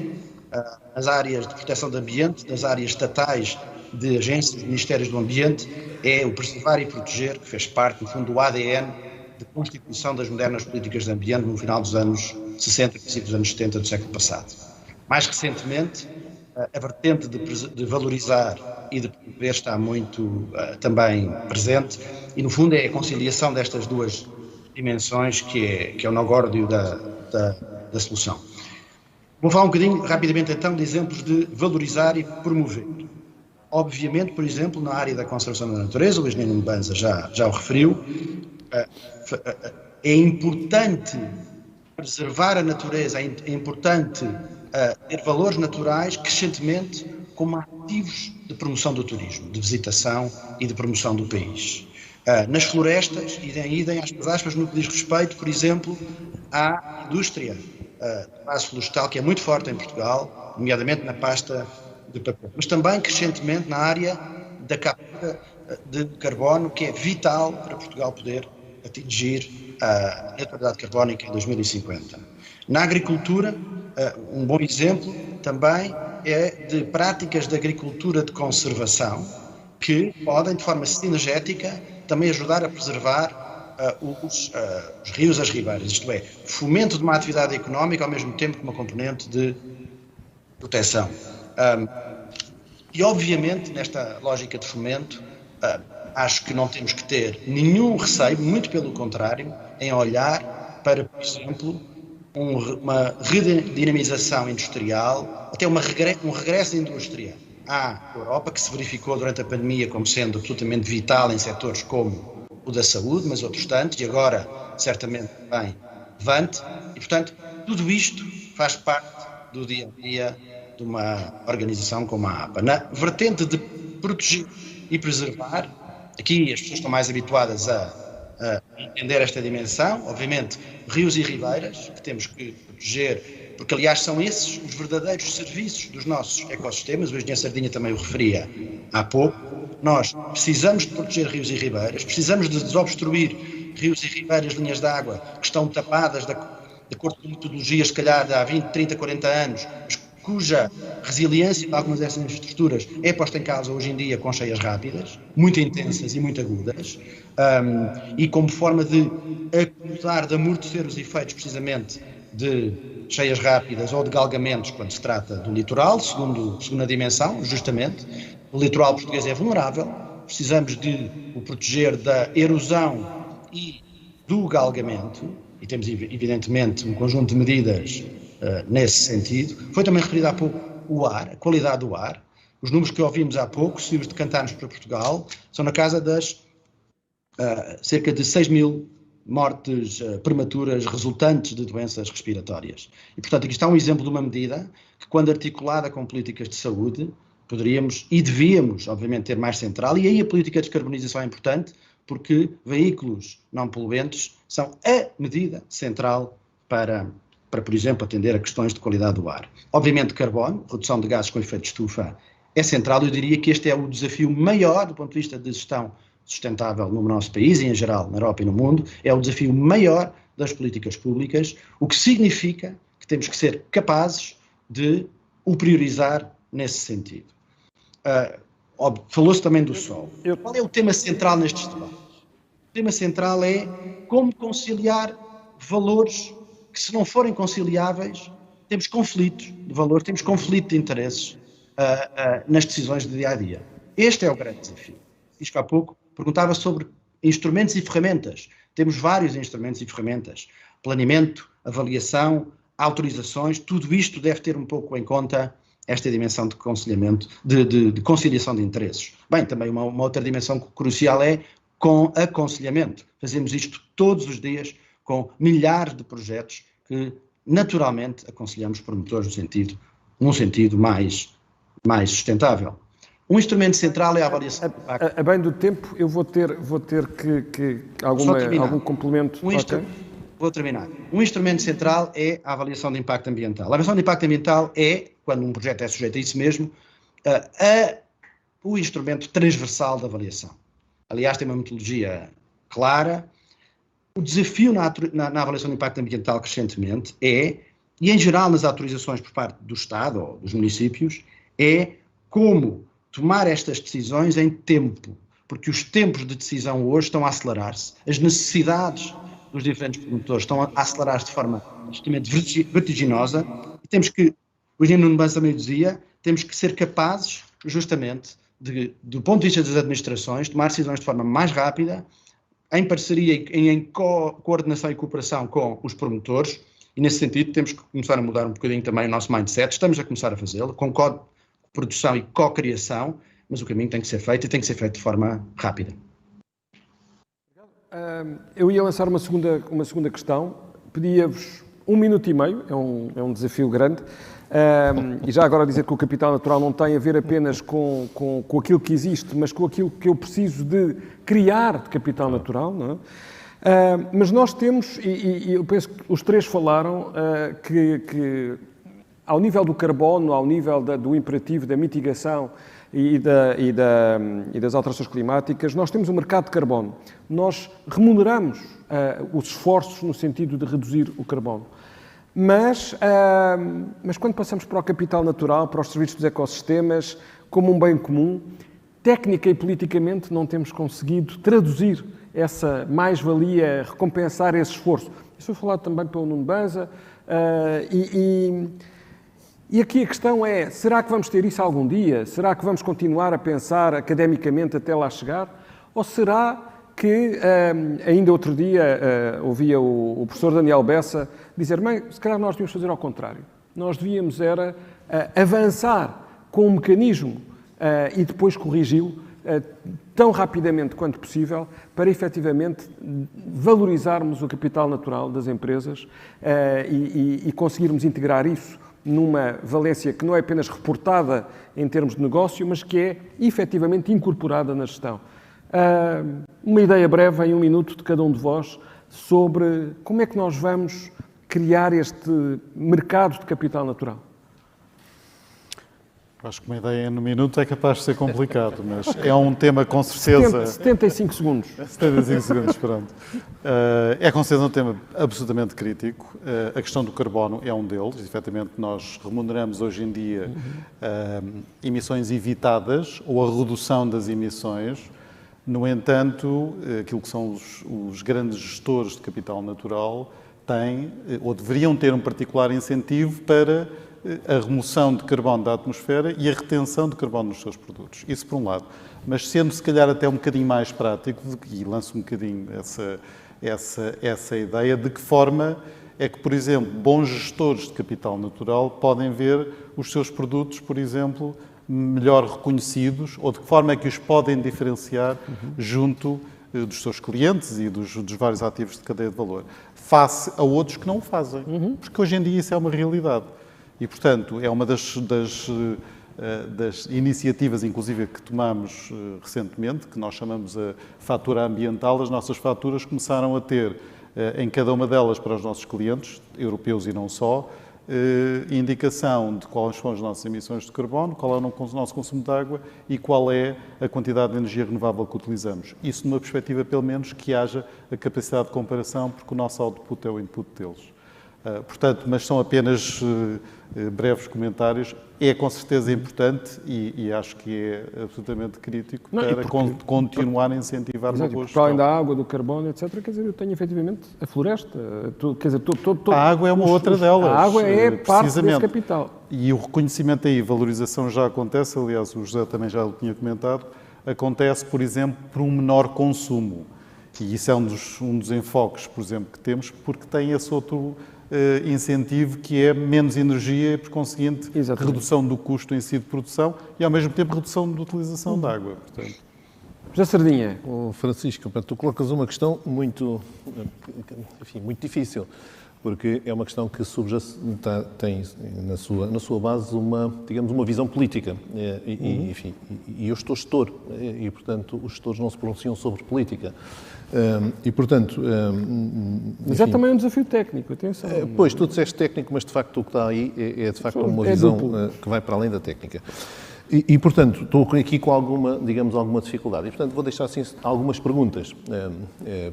as áreas de proteção do ambiente, das áreas estatais de agências, de ministérios do ambiente, é o preservar e proteger, que fez parte, no fundo, do ADN de constituição das modernas políticas de ambiente no final dos anos 60, princípio dos anos 70 do século passado. Mais recentemente, a vertente de valorizar e de promover está muito também presente e, no fundo, é a conciliação destas duas dimensões que é o nó górdio da solução. Vou falar um bocadinho, rapidamente então, de exemplos de valorizar e promover. Obviamente, por exemplo, na área da conservação da natureza, o engenheiro Banza já o referiu, é importante preservar a natureza, é importante ter valores naturais crescentemente como ativos de promoção do turismo, de visitação e de promoção do país. Nas florestas, idem aspas, no que diz respeito, por exemplo, à indústria de base florestal, que é muito forte em Portugal, nomeadamente na pasta de papel, mas também crescentemente na área da captura de carbono, que é vital para Portugal poder atingir a neutralidade carbónica em 2050. Na agricultura, um bom exemplo também é de práticas de agricultura de conservação que podem, de forma sinergética, também ajudar a preservar os rios e as ribeiras, isto é, fomento de uma atividade económica ao mesmo tempo que uma componente de proteção. E, obviamente, nesta lógica de fomento, acho que não temos que ter nenhum receio, muito pelo contrário, em olhar para, por exemplo, uma redinamização industrial, até um regresso da indústria à Europa, que se verificou durante a pandemia como sendo absolutamente vital em setores como o da saúde, mas outros tantos, e agora certamente também relevante, e portanto tudo isto faz parte do dia-a-dia de uma organização como a APA. Na vertente de proteger e preservar, aqui as pessoas estão mais habituadas a entender esta dimensão, obviamente rios e ribeiras, que temos que proteger, porque aliás são esses os verdadeiros serviços dos nossos ecossistemas, o engenheiro Sardinha também o referia há pouco. Nós precisamos de proteger rios e ribeiras, precisamos de desobstruir rios e ribeiras, linhas de água que estão tapadas de acordo com metodologias, se calhar, de há 20, 30, 40 anos, cuja resiliência de algumas dessas infraestruturas é posta em causa hoje em dia com cheias rápidas, muito intensas e muito agudas, e como forma de acusar, de amortecer os efeitos precisamente de cheias rápidas ou de galgamentos quando se trata do litoral, segunda dimensão, justamente. O litoral português é vulnerável, precisamos de o proteger da erosão e do galgamento, e temos evidentemente um conjunto de medidas nesse sentido. Foi também referido há pouco o ar, a qualidade do ar. Os números que ouvimos há pouco, se os decantarmos para Portugal, são na casa das cerca de 6 mil mortes prematuras resultantes de doenças respiratórias. E, portanto, aqui está um exemplo de uma medida que, quando articulada com políticas de saúde, poderíamos e devíamos, obviamente, ter mais central. E aí a política de descarbonização é importante, porque veículos não poluentes são a medida central para, por exemplo, atender a questões de qualidade do ar. Obviamente, carbono, redução de gases com efeito de estufa, é central. Eu diria que este é o desafio maior do ponto de vista de gestão sustentável no nosso país e, em geral, na Europa e no mundo. É o desafio maior das políticas públicas, o que significa que temos que ser capazes de o priorizar nesse sentido. Falou-se também do sol. Qual é o tema central nestes debates? O tema central é como conciliar valores que, se não forem conciliáveis, temos conflitos de valores, temos conflito de interesses nas decisões do dia-a-dia. Este é o grande desafio. Diz que há pouco perguntava sobre instrumentos e ferramentas. Temos vários instrumentos e ferramentas. Planeamento, avaliação, autorizações, tudo isto deve ter um pouco em conta esta dimensão de aconselhamento, de conciliação de interesses. Bem, também uma outra dimensão crucial é com aconselhamento. Fazemos isto todos os dias com milhares de projetos que naturalmente aconselhamos promotores num sentido mais sustentável. Um instrumento central é a avaliação do impacto. A bem do tempo, eu vou ter que algum complemento. Vou terminar. Um instrumento central é a avaliação de impacto ambiental. A avaliação de impacto ambiental é, quando um projeto é sujeito a isso mesmo, o instrumento transversal da avaliação. Aliás, tem uma metodologia clara. O desafio na avaliação de impacto ambiental crescentemente e em geral nas autorizações por parte do Estado ou dos municípios, é como tomar estas decisões em tempo, porque os tempos de decisão hoje estão a acelerar-se. As necessidades dos diferentes promotores estão a acelerar-se de forma absolutamente vertiginosa e temos que, o engenheiro Nuno Bança também dizia, temos que ser capazes, justamente, do ponto de vista das administrações, tomar decisões de forma mais rápida, em parceria e em coordenação e cooperação com os promotores, e nesse sentido temos que começar a mudar um bocadinho também o nosso mindset. Estamos a começar a fazê-lo, com produção e co-criação, mas o caminho tem que ser feito e tem que ser feito de forma rápida. Eu ia lançar uma segunda questão. Pedia-vos 1 minuto e meio, é um desafio grande, E já agora dizer que o capital natural não tem a ver apenas com aquilo que existe, mas com aquilo que eu preciso de criar de capital natural, não é? Mas nós temos, e eu penso que os três falaram, que ao nível do carbono, ao nível do imperativo da mitigação e das alterações climáticas, nós temos um mercado de carbono. Nós remuneramos os esforços no sentido de reduzir o carbono. Mas quando passamos para o capital natural, para os serviços dos ecossistemas, como um bem comum, técnica e politicamente não temos conseguido traduzir essa mais-valia, recompensar esse esforço. Isso foi falado também pelo Nuno Banza. E aqui a questão é, será que vamos ter isso algum dia? Será que vamos continuar a pensar academicamente até lá chegar? Ou será que, ainda outro dia, ouvia o professor Daniel Bessa dizer, bem, se calhar nós devíamos fazer ao contrário. Nós devíamos era avançar com um mecanismo e depois corrigi-lo tão rapidamente quanto possível para efetivamente valorizarmos o capital natural das empresas e conseguirmos integrar isso numa valência que não é apenas reportada em termos de negócio, mas que é efetivamente incorporada na gestão. Uma ideia breve, em 1 minuto, de cada um de vós, sobre como é que nós vamos criar este mercado de capital natural. Acho que uma ideia em 1 minuto é capaz de ser complicado, mas é um tema com certeza... 75 segundos. 75 segundos, pronto. É com certeza um tema absolutamente crítico. A questão do carbono é um deles. Efetivamente, nós remuneramos hoje em dia emissões evitadas ou a redução das emissões. No entanto, aquilo que são os grandes gestores de capital natural têm, ou deveriam ter um particular incentivo para a remoção de carbono da atmosfera e a retenção de carbono nos seus produtos. Isso por um lado. Mas sendo, se calhar, até um bocadinho mais prático, e lanço um bocadinho essa ideia, de que forma é que, por exemplo, bons gestores de capital natural podem ver os seus produtos, por exemplo, melhor reconhecidos, ou de que forma é que os podem diferenciar junto dos seus clientes e dos vários ativos de cadeia de valor, face a outros que não o fazem. Porque hoje em dia isso é uma realidade. E, portanto, é uma das iniciativas, inclusive, que tomamos recentemente, que nós chamamos a fatura ambiental. As nossas faturas começaram a ter, em cada uma delas, para os nossos clientes, europeus e não só, indicação de quais são as nossas emissões de carbono, qual é o nosso consumo de água e qual é a quantidade de energia renovável que utilizamos. Isso numa perspectiva, pelo menos, que haja a capacidade de comparação, porque o nosso output é o input deles. Portanto, mas são apenas breves comentários. É com certeza importante e acho que é absolutamente crítico para continuar a incentivar uma boa gestão. Para além da água, do carbono, etc., quer dizer, eu tenho efetivamente a floresta. Quer dizer, a água é uma outra delas. A água é parte desse capital. E o reconhecimento aí, a valorização já acontece, aliás, o José também já o tinha comentado, acontece, por exemplo, por um menor consumo. E isso é um dos enfoques, por exemplo, que temos, porque tem esse outro incentivo que é menos energia e, por conseguinte, redução do custo em si de produção e, ao mesmo tempo, redução de utilização de água. Portanto. José Sardinha. Francisco, tu colocas uma questão muito difícil, porque é uma questão que tem na sua base uma visão política. E eu estou gestor, e, portanto, os gestores não se pronunciam sobre política. Mas é também um desafio técnico, atenção. Pois, tu disseste técnico, mas de facto o que está aí é de facto uma visão que vai para além da técnica. E, portanto, estou aqui com alguma dificuldade. E, portanto, vou deixar assim algumas perguntas.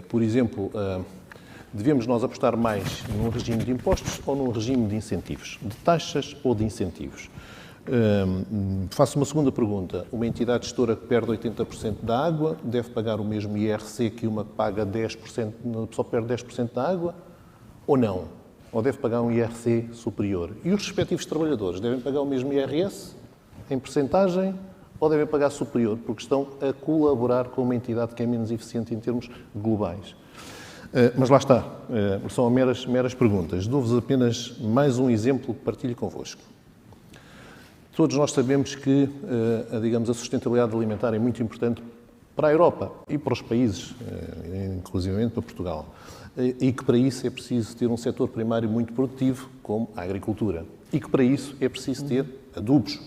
Por exemplo, devemos nós apostar mais num regime de impostos ou num regime de incentivos? De taxas ou de incentivos? Faço uma segunda pergunta. Uma entidade gestora que perde 80% da água deve pagar o mesmo IRC que uma que paga 10%, só perde 10% da água? Ou não? Ou deve pagar um IRC superior? E os respectivos trabalhadores devem pagar o mesmo IRS em percentagem ou devem pagar superior? Porque estão a colaborar com uma entidade que é menos eficiente em termos globais. Mas lá está. São meras perguntas. Dou-vos apenas mais um exemplo que partilho convosco. Todos nós sabemos que, a sustentabilidade alimentar é muito importante para a Europa e para os países, inclusivamente para Portugal. E que para isso é preciso ter um setor primário muito produtivo, como a agricultura. E que para isso é preciso ter adubos.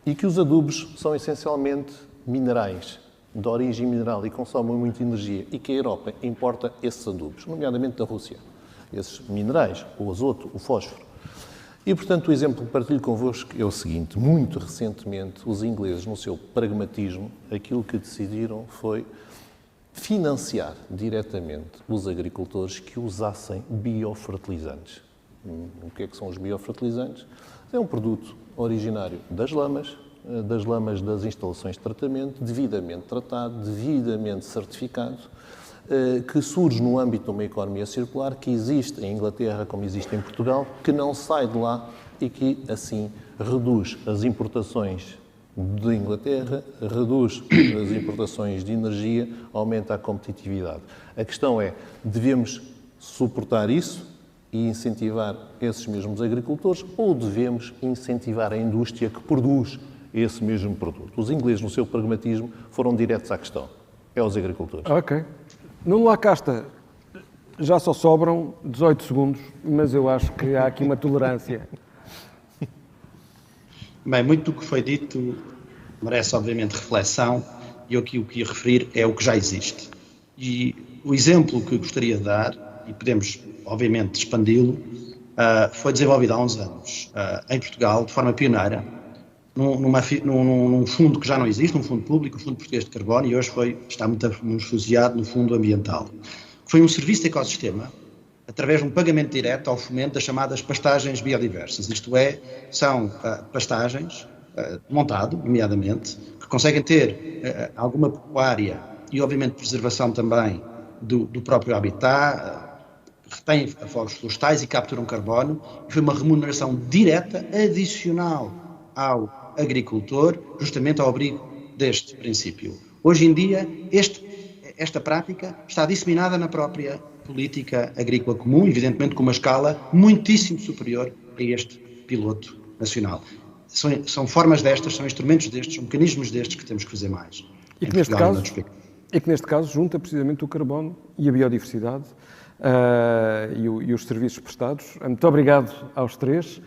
E que os adubos são essencialmente minerais, de origem mineral, e consomem muita energia. E que a Europa importa esses adubos, nomeadamente da Rússia. Esses minerais, o azoto, o fósforo. E, portanto, o exemplo que partilho convosco é o seguinte. Muito recentemente, os ingleses, no seu pragmatismo, aquilo que decidiram foi financiar diretamente os agricultores que usassem biofertilizantes. O que é que são os biofertilizantes? É um produto originário das lamas das instalações de tratamento, devidamente tratado, devidamente certificado, que surge no âmbito de uma economia circular que existe em Inglaterra como existe em Portugal, que não sai de lá e que, assim, reduz as importações de Inglaterra, reduz as importações de energia, aumenta a competitividade. A questão é, devemos suportar isso e incentivar esses mesmos agricultores ou devemos incentivar a indústria que produz esse mesmo produto? Os ingleses, no seu pragmatismo, foram diretos à questão. É os agricultores. Ok. Nuno Lacasta, já só sobram 18 segundos, mas eu acho que há aqui uma tolerância. Bem, muito do que foi dito merece, obviamente, reflexão, e eu aqui o que ia referir é o que já existe. E o exemplo que gostaria de dar, e podemos, obviamente, expandi-lo, foi desenvolvido há uns anos em Portugal, de forma pioneira, num fundo que já não existe, um fundo público, o Fundo Português de Carbono, e hoje está muito associado no Fundo Ambiental. Foi um serviço de ecossistema, através de um pagamento direto ao fomento das chamadas pastagens biodiversas. Isto é, são pastagens de montado, nomeadamente, que conseguem ter alguma pecuária e, obviamente, preservação também do próprio habitat, retêm fogos florestais e capturam carbono, e foi uma remuneração direta, adicional ao agricultor, justamente ao abrigo deste princípio. Hoje em dia, esta prática está disseminada na própria política agrícola comum, evidentemente com uma escala muitíssimo superior a este piloto nacional. São formas destas, são instrumentos destes, são mecanismos destes que temos que fazer mais. E que neste caso junta precisamente o carbono e a biodiversidade e os serviços prestados. Muito obrigado aos três.